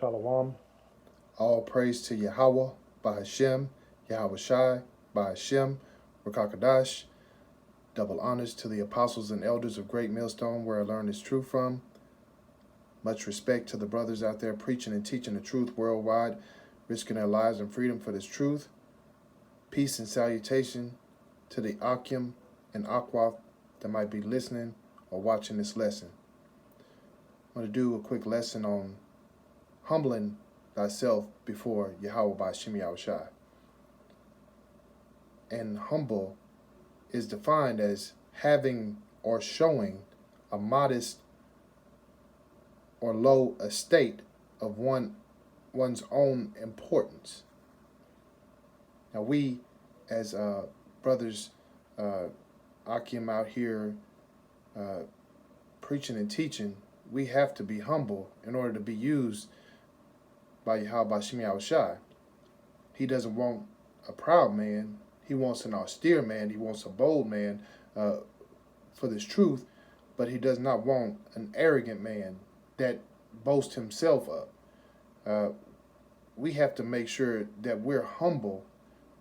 Shalom. All praise to Yahawah, BaHasham, Yahawashi, BaHasham, Rakakadash. Double honors to the apostles and elders of Great Millstone, where I learned this truth from. Much respect to the brothers out there preaching and teaching the truth worldwide, risking their lives and freedom for this truth. Peace and salutation to the Akim and Aquaf that might be listening or watching this lesson. I'm going to do a quick lesson on humbling thyself before Yahawah BaHasham Yahawashi. And humble is defined as having or showing a modest or low estate of one's own importance. Now we, as brothers, Akim out here preaching and teaching, we have to be humble in order to be used by Yahawah BaHasham Yahawashi. He doesn't want a proud man. He wants an austere man. He wants a bold man for this truth, but he does not want an arrogant man that boasts himself up. We have to make sure that we're humble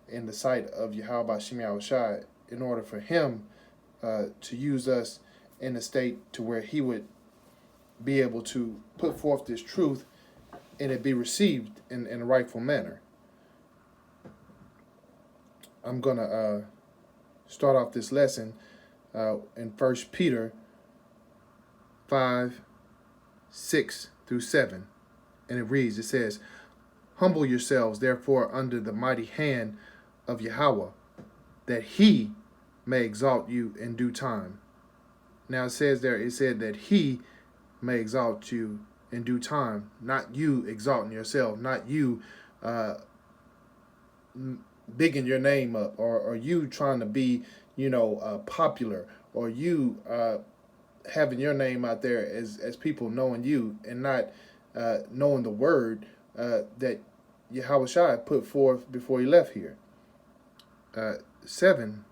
in the sight of Yahawah BaHasham Yahawashi in order for him to use us in a state to where he would be able to put forth this truth and it be received in a rightful manner. I'm going to start off this lesson in 1 Peter 5:6-7. And it reads, it says, "Humble yourselves, therefore, under the mighty hand of Yahawah, that he may exalt you in due time." Now it says there, it said that he may exalt you in due time, not you exalting yourself, not you bigging your name up, or you trying to be, popular, or you having your name out there as people knowing you and not knowing the word that Yahawashi put forth before he left here. 7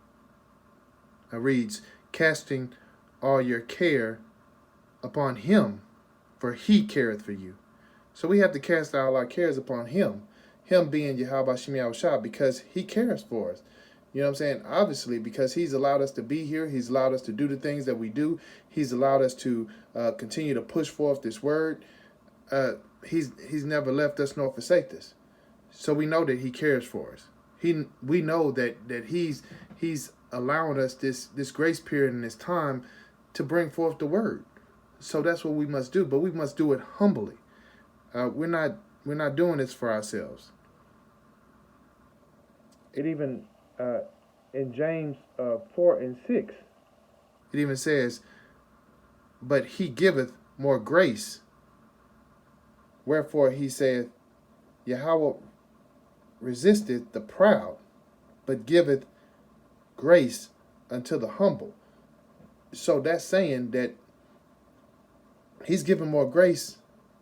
reads, "Casting all your care upon him, for he careth for you." So we have to cast all our cares upon him. Him being Yahawah BaHasham Yahawashi, because he cares for us. You know what I'm saying? Obviously, because he's allowed us to be here. He's allowed us to do the things that we do. He's allowed us to continue to push forth this word. He's never left us nor forsake us. So we know that he cares for us. We know that he's allowing us this grace period and this time to bring forth the word. So that's what we must do, but we must do it humbly. We're not doing this for ourselves. It even, in James 4:6, it even says, "But he giveth more grace. Wherefore he saith, Yahawah resisteth the proud, but giveth grace unto the humble." So that's saying that he's giving more grace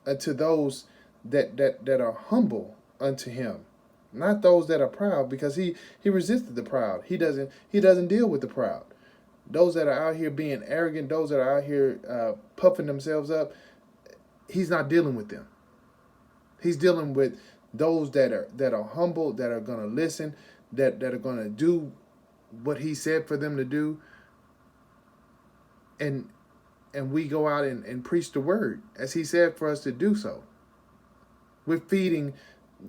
unto those that are humble unto him, not those that are proud, because he resisted the proud. He doesn't deal with the proud. Those that are out here being arrogant, those that are out here puffing themselves up, he's not dealing with them. He's dealing with those that are humble, that are going to listen, that are going to do what he said for them to do. And we go out and preach the word as he said for us to do so. We're feeding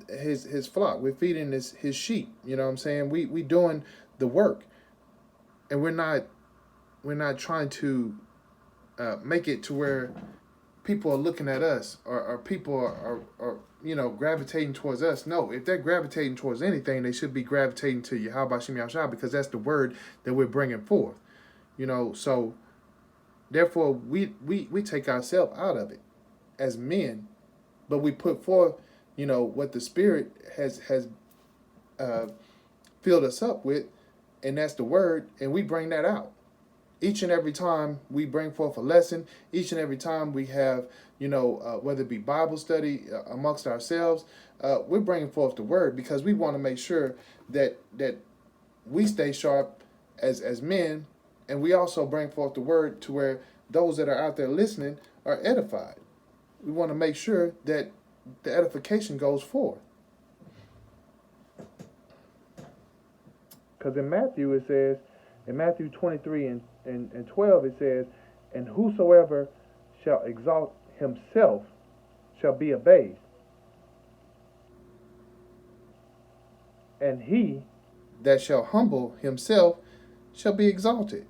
his flock. We're feeding his sheep. You know what I'm saying? We doing the work, and we're not trying to make it to where people are looking at us or people are gravitating towards us. No, if they're gravitating towards anything, they should be gravitating to Yahawah BaHasham Yahawashi, because that's the word that we're bringing forth. So therefore we take ourselves out of it as men, but we put forth what the Spirit has filled us up with, and that's the word, and we bring that out. Each and every time we bring forth a lesson, each and every time we have, whether it be Bible study amongst ourselves, we're bringing forth the word, because we want to make sure that we stay sharp as men, and we also bring forth the word to where those that are out there listening are edified. We want to make sure that the edification goes forth. Because in Matthew it says, in Matthew 23 and 12 it says, and whosoever shall exalt himself shall be abased, and he that shall humble himself shall be exalted.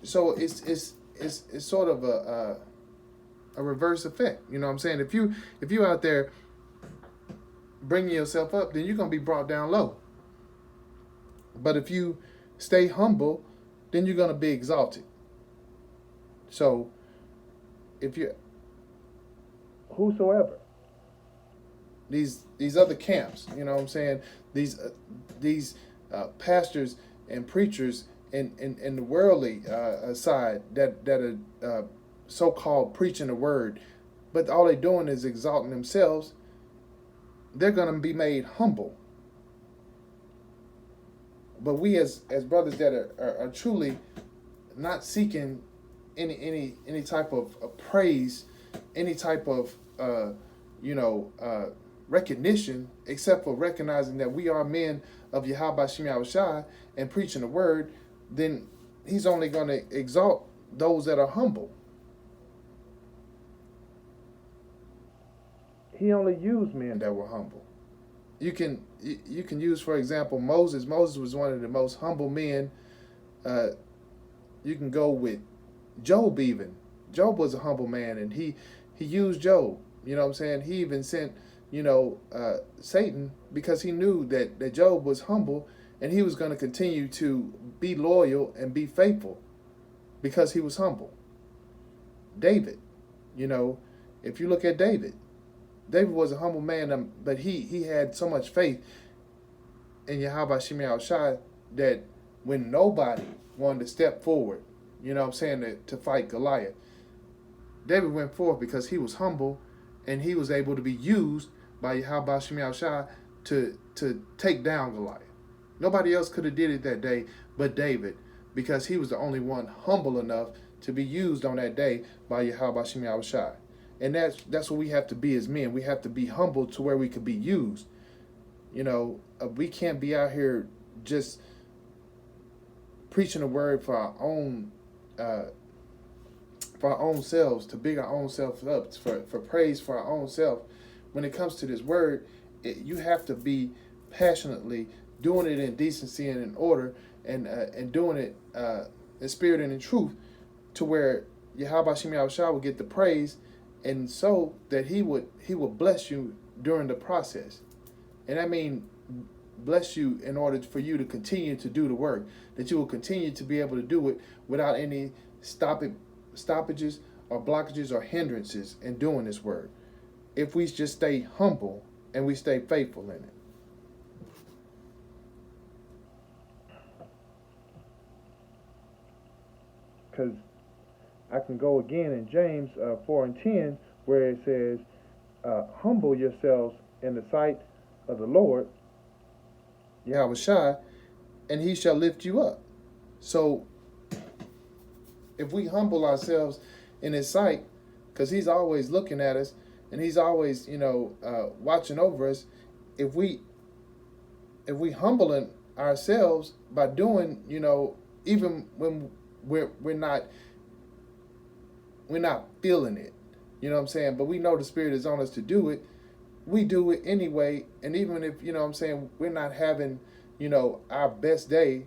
So it's sort of a reverse effect. You know what I'm saying? If you out there bringing yourself up, then you're gonna be brought down low. But if you stay humble, then you're gonna be exalted. So if you whosoever, these other camps, you know what I'm saying, these pastors and preachers in the worldly side that are so-called preaching the word, but all they're doing is exalting themselves, they're going to be made humble. But we as brothers that are truly not seeking any type of praise, any type of recognition, except for recognizing that we are men of Yahawashi and preaching the word, then he's only going to exalt those that are humble. He only used men that were humble. You can use, for example, Moses. Moses was one of the most humble men. You can go with Job even. Job was a humble man, and he used Job. You know what I'm saying? He even sent, Satan, because he knew that Job was humble, and he was going to continue to be loyal and be faithful because he was humble. David, if you look at David was a humble man, but he had so much faith in Yahawashi that when nobody wanted to step forward, to fight Goliath, David went forth because he was humble, and he was able to be used by Yahawashi to take down Goliath. Nobody else could have did it that day but David, because he was the only one humble enough to be used on that day by Yahawashi. And that's what we have to be as men. We have to be humble to where we could be used. We can't be out here just preaching the word for our own selves, to big our own selves up, for praise for our own self. When it comes to this word, you have to be passionately doing it in decency and in order, and doing it in spirit and in truth, to where Yahawashi will get the praise, and so that he would bless you during the process. And I mean bless you in order for you to continue to do the work, that you will continue to be able to do it without any stoppages or blockages or hindrances in doing this work, if we just stay humble and we stay faithful in it. Because I can go again in James 4:10, where it says, humble yourselves in the sight of the Lord, Yahawashi, and he shall lift you up. So if we humble ourselves in his sight, because he's always looking at us and he's always watching over us, if we humbling ourselves by doing, even when we're not feeling it, but we know the Spirit is on us to do it, we do it anyway. And even if we're not having our best day,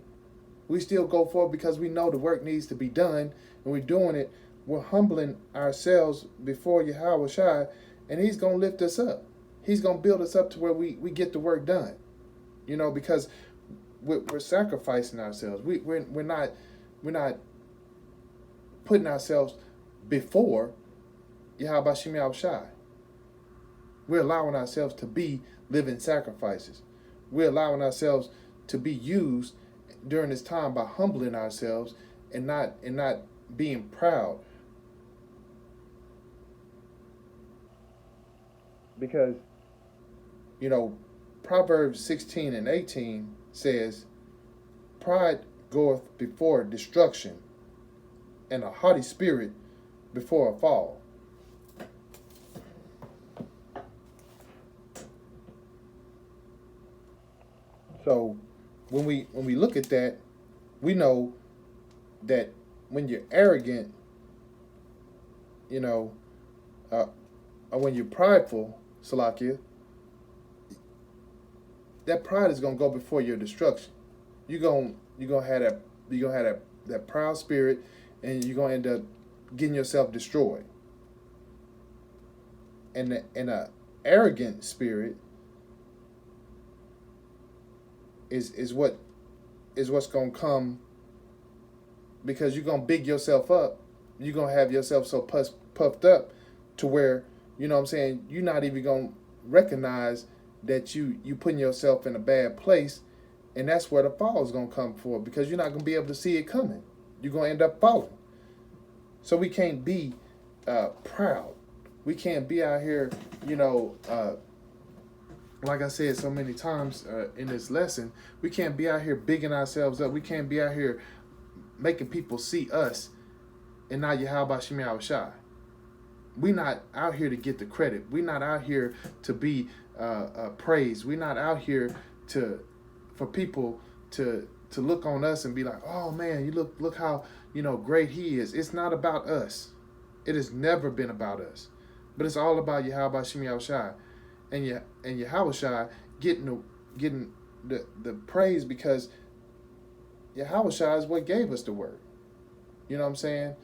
we still go forward because we know the work needs to be done, and we're doing it. We're humbling ourselves before Yahawashi, and he's going to lift us up. He's going to build us up to where we get the work done, because we're sacrificing ourselves. We're not putting ourselves before Yahawashi. We're allowing ourselves to be living sacrifices. We're allowing ourselves to be used during this time by humbling ourselves and not being proud. Because Proverbs 16:18 says, pride goeth before destruction, and a haughty spirit before a fall. So when we look at that, we know that when you're arrogant, you know, or when you're prideful, Salakia, that pride is gonna go before your destruction. You're gonna have that proud spirit, and you're gonna end up getting yourself destroyed. And a arrogant spirit is what's gonna come, because you're gonna big yourself up. You're gonna have yourself so puffed up to where, you know what I'm saying, you're not even gonna recognize that you putting yourself in a bad place, and that's where the fall is gonna come for, because you're not gonna be able to see it coming. You're gonna end up falling. So we can't be proud. We can't be out here, you know, like I said so many times in this lesson, we can't be out here bigging ourselves up. We can't be out here making people see us and not Yahawashi. We're not out here to get the credit. We're not out here to be praised. We're not out here for people to look on us and be like, oh man, you look how, you know, great he is. It's not about us. It has never been about us, but it's all about Yahawashi and Yahawashi getting the praise, because Yahawashi is what gave us the word. You know what I'm saying?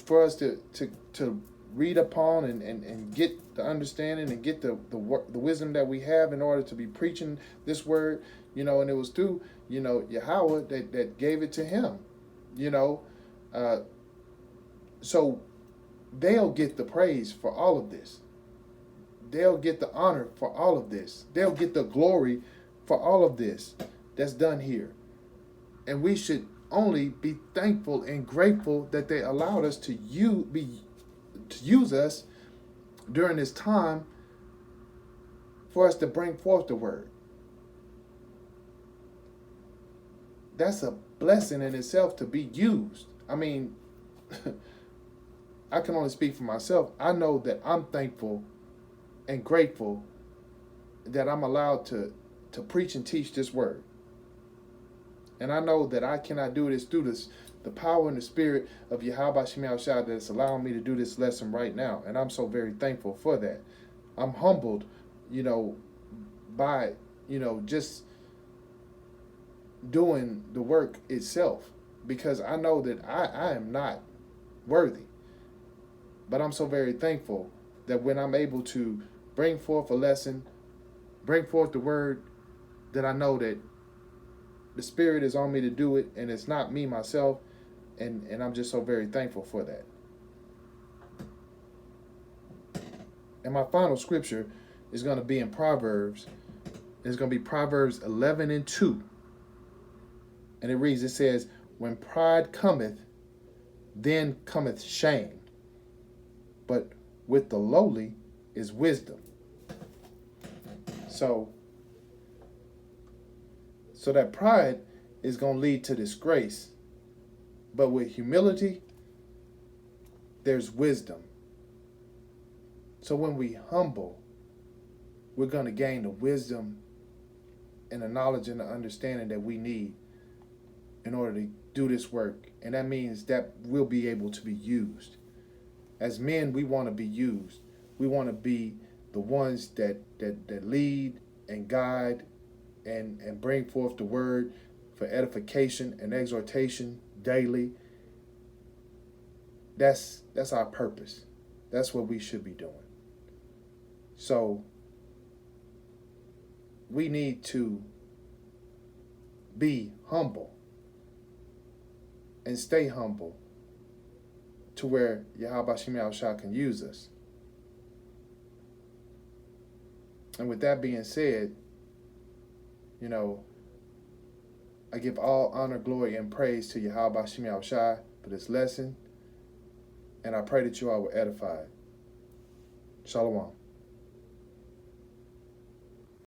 For us to read upon and get the understanding and get the wisdom that we have in order to be preaching this word, you know, and it was through, you know, Yahawah that gave it to him, you know. So they'll get the praise for all of this. They'll get the honor for all of this. They'll get the glory for all of this that's done here. And we should only be thankful and grateful that they allowed us to use us during this time for us to bring forth the word. That's a blessing in itself to be used. I mean, I can only speak for myself. I know that I'm thankful and grateful that I'm allowed to preach and teach this word. And I know that I cannot do this through the power and the spirit of Yahawashi that's allowing me to do this lesson right now. And I'm so very thankful for that. I'm humbled, you know, by, you know, just doing the work itself, because I know that I am not worthy. But I'm so very thankful that when I'm able to bring forth a lesson, bring forth the word, that I know that the Spirit is on me to do it, and it's not me, myself, and I'm just so very thankful for that. And my final scripture is going to be in Proverbs. It's going to be Proverbs 11:2. And it reads, it says, when pride cometh, then cometh shame. But with the lowly is wisdom. So that pride is going to lead to disgrace. But with humility, there's wisdom. So when we humble, we're going to gain the wisdom and the knowledge and the understanding that we need in order to do this work. And that means that we'll be able to be used. As men, we want to be used. We want to be the ones that lead and guide and bring forth the word for edification and exhortation daily. That's our purpose. That's what we should be doing. So we need to be humble and stay humble to where Yahawashi can use us. And with that being said, you know, I give all honor, glory, and praise to Yahawashi for this lesson. And I pray that you all were edified. Shalom.